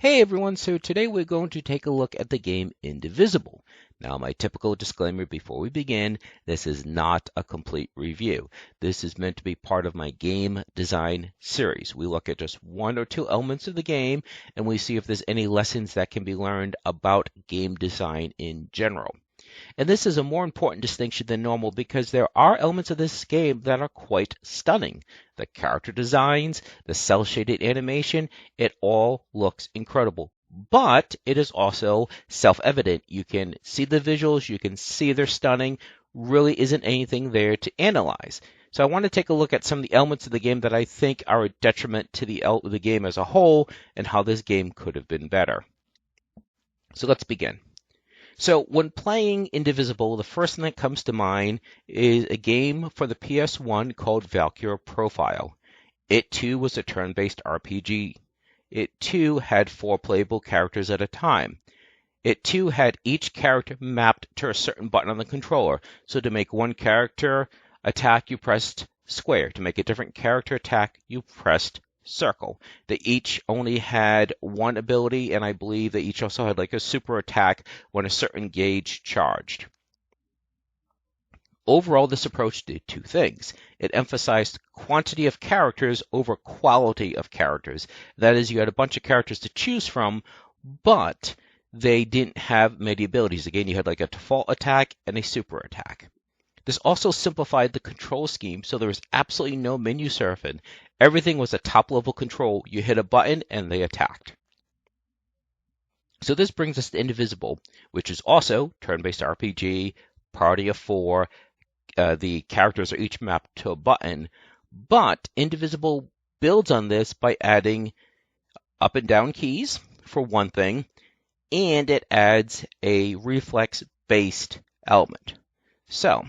Hey everyone, so today we're going to take a look at the game Indivisible. Now, my typical disclaimer before we begin, this is not a complete review. This is meant to be part of my game design series. We look at just one or two elements of the game and we see if there's any lessons that can be learned about game design in general. And this is a more important distinction than normal because there are elements of this game that are quite stunning. The character designs, the cel-shaded animation, it all looks incredible. But it is also self-evident. You can see the visuals, you can see they're stunning, really isn't anything there to analyze. So I want to take a look at some of the elements of the game that I think are a detriment to the game as a whole and how this game could have been better. So let's begin. So when playing Indivisible, the first thing that comes to mind is a game for the PS1 called Valkyrie Profile. It too was a turn-based RPG. It too had 4 playable characters at a time. It too had each character mapped to a certain button on the controller. So to make one character attack, you pressed square. To make a different character attack, you pressed circle. They each only had one ability, and I believe they each also had like a super attack when a certain gauge charged. Overall, this approach did 2 things. It emphasized quantity of characters over quality of characters. That is, you had a bunch of characters to choose from, but they didn't have many abilities. Again, you had like a default attack and a super attack. This also simplified the control scheme, so there was absolutely no menu surfing. Everything was a top-level control. You hit a button and they attacked. So this brings us to Indivisible, which is also turn-based RPG, party of 4. The characters are each mapped to a button, but Indivisible builds on this by adding up and down keys, for one thing, and it adds a reflex-based element. So,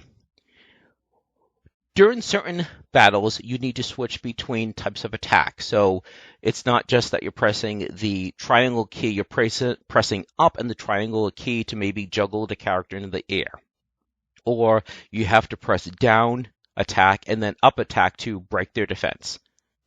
during certain battles, you need to switch between types of attack. So it's not just that you're pressing the triangle key, you're pressing up and the triangle key to maybe juggle the character into the air. Or you have to press down attack and then up attack to break their defense.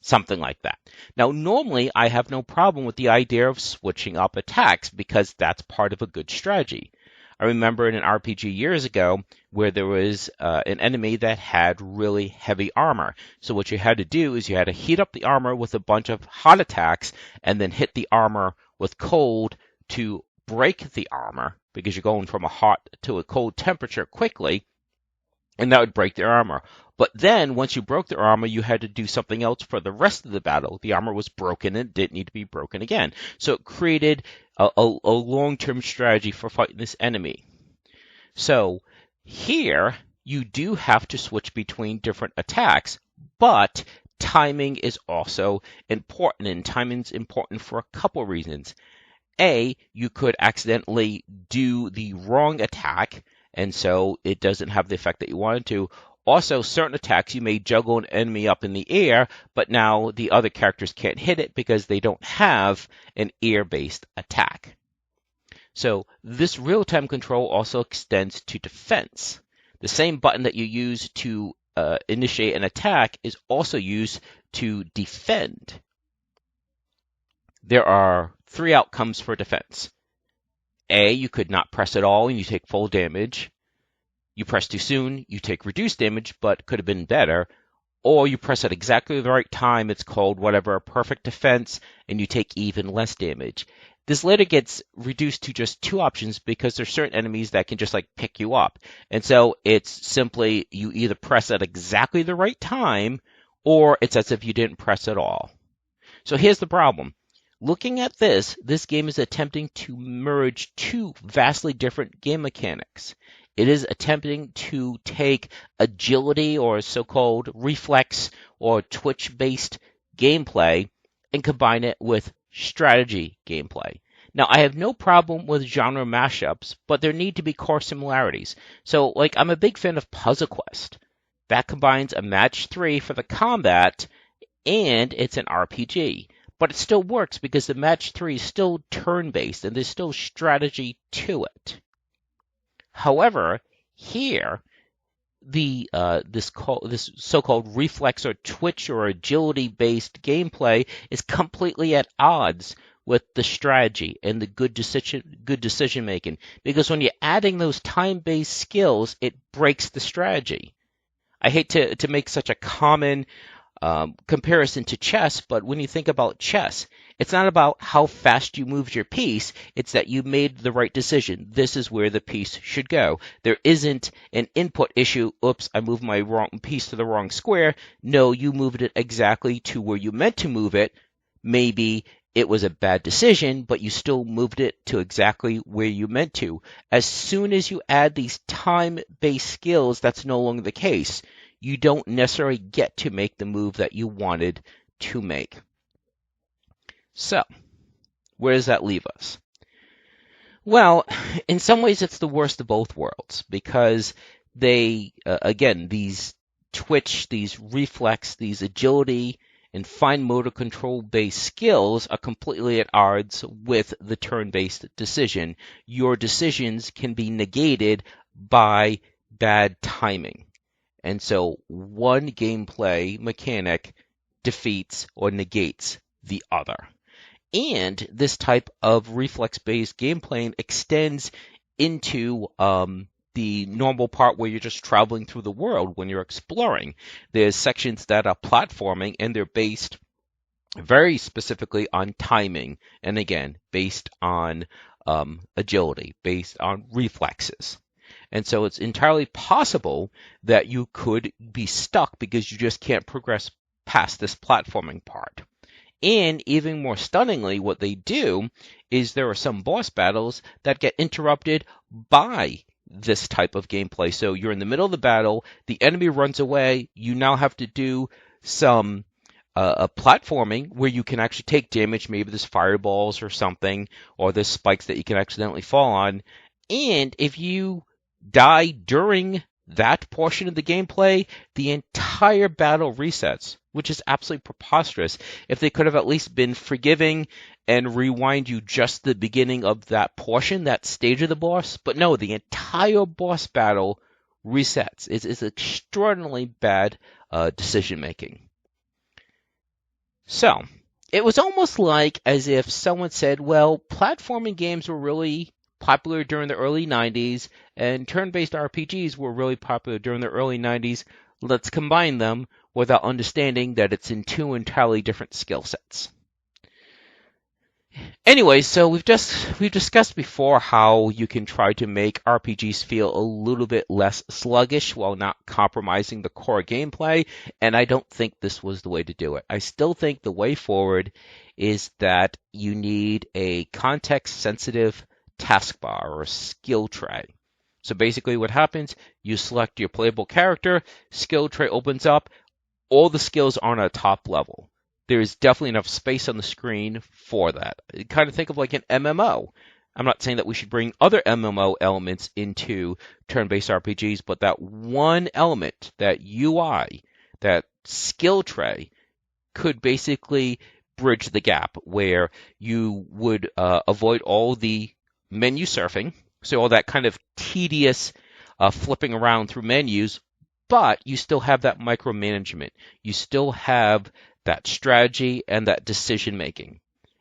Something like that. Now, normally I have no problem with the idea of switching up attacks because that's part of a good strategy. I remember in an RPG years ago where there was an enemy that had really heavy armor. So what you had to do is you had to heat up the armor with a bunch of hot attacks and then hit the armor with cold to break the armor because you're going from a hot to a cold temperature quickly, and that would break their armor. But then, once you broke their armor, you had to do something else for the rest of the battle. The armor was broken and didn't need to be broken again. So it created a long-term strategy for fighting this enemy. So here, you do have to switch between different attacks, but timing is also important, and timing is important for a couple reasons. A, you could accidentally do the wrong attack, and so it doesn't have the effect that you wanted to. Also, certain attacks, you may juggle an enemy up in the air, but now the other characters can't hit it because they don't have an air-based attack. So this real-time control also extends to defense. The same button that you use to initiate an attack is also used to defend. There are 3 outcomes for defense. A, you could not press at all and you take full damage. You press too soon, you take reduced damage, but could have been better. Or you press at exactly the right time, it's called whatever, a perfect defense, and you take even less damage. This later gets reduced to just 2 options because there's certain enemies that can just like pick you up. And so it's simply you either press at exactly the right time or it's as if you didn't press at all. So here's the problem. Looking at this game is attempting to merge 2 vastly different game mechanics. It is attempting to take agility or so-called reflex or twitch-based gameplay and combine it with strategy gameplay. Now, I have no problem with genre mashups, but there need to be core similarities. So, like, I'm a big fan of Puzzle Quest. That combines a match 3 for the combat, and it's an RPG. But it still works because the match 3 is still turn-based, and there's still strategy to it. However, here, this so-called reflex or twitch or agility-based gameplay is completely at odds with the strategy and the good decision making. Because when you're adding those time-based skills, it breaks the strategy. I hate to make such a common comparison to chess, but when you think about chess, it's not about how fast you moved your piece, it's that you made the right decision. This is where the piece should go. There isn't an input issue, oops, I moved my wrong piece to the wrong square. No, you moved it exactly to where you meant to move it. Maybe it was a bad decision, but you still moved it to exactly where you meant to. As soon as you add these time-based skills, that's no longer the case. You don't necessarily get to make the move that you wanted to make. So, where does that leave us? Well, in some ways it's the worst of both worlds because they, again, these twitch, these reflex, these agility, and fine motor control-based skills are completely at odds with the turn-based decision. Your decisions can be negated by bad timing. And so one gameplay mechanic defeats or negates the other. And this type of reflex-based gameplay extends into the normal part where you're just traveling through the world when you're exploring. There's sections that are platforming, and they're based very specifically on timing, and again, based on agility, based on reflexes. And so it's entirely possible that you could be stuck because you just can't progress past this platforming part. And even more stunningly, what they do is there are some boss battles that get interrupted by this type of gameplay. So you're in the middle of the battle, the enemy runs away, you now have to do some platforming where you can actually take damage. Maybe there's fireballs or something, or there's spikes that you can accidentally fall on. And if you die during that portion of the gameplay, the entire battle resets, which is absolutely preposterous. If they could have at least been forgiving and rewind you just the beginning of that portion, that stage of the boss, but no, the entire boss battle resets. It's extraordinarily bad decision making. So, it was almost like as if someone said, well, platforming games were really popular during the early 90s, and turn-based RPGs were really popular during the early 90s. Let's combine them without understanding that it's in two entirely different skill sets. Anyway, so we've discussed before how you can try to make RPGs feel a little bit less sluggish while not compromising the core gameplay, and I don't think this was the way to do it. I still think the way forward is that you need a context-sensitive taskbar or skill tray. So basically what happens, you select your playable character, skill tray opens up, all the skills are on a top level. There is definitely enough space on the screen for that. Kind of think of like an MMO. I'm not saying that we should bring other MMO elements into turn-based RPGs, but that one element, that UI, that skill tray, could basically bridge the gap where you would avoid all the menu surfing, so all that kind of tedious flipping around through menus, but you still have that micromanagement. You still have that strategy and that decision making.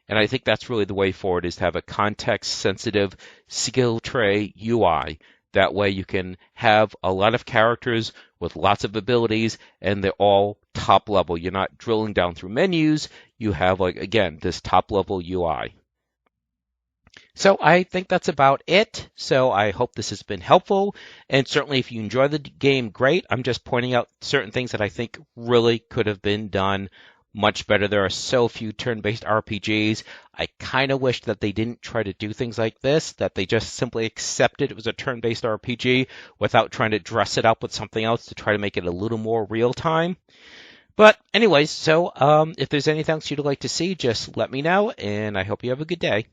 And I think that's really the way forward, is to have a context-sensitive skill tray UI. That way you can have a lot of characters with lots of abilities, and they're all top level. You're not drilling down through menus. You have, like, again, this top level UI. So I think that's about it. So I hope this has been helpful. And certainly if you enjoy the game, great. I'm just pointing out certain things that I think really could have been done much better. There are so few turn-based RPGs. I kind of wish that they didn't try to do things like this, that they just simply accepted it was a turn-based RPG without trying to dress it up with something else to try to make it a little more real-time. But anyways, so if there's anything else you'd like to see, just let me know, and I hope you have a good day.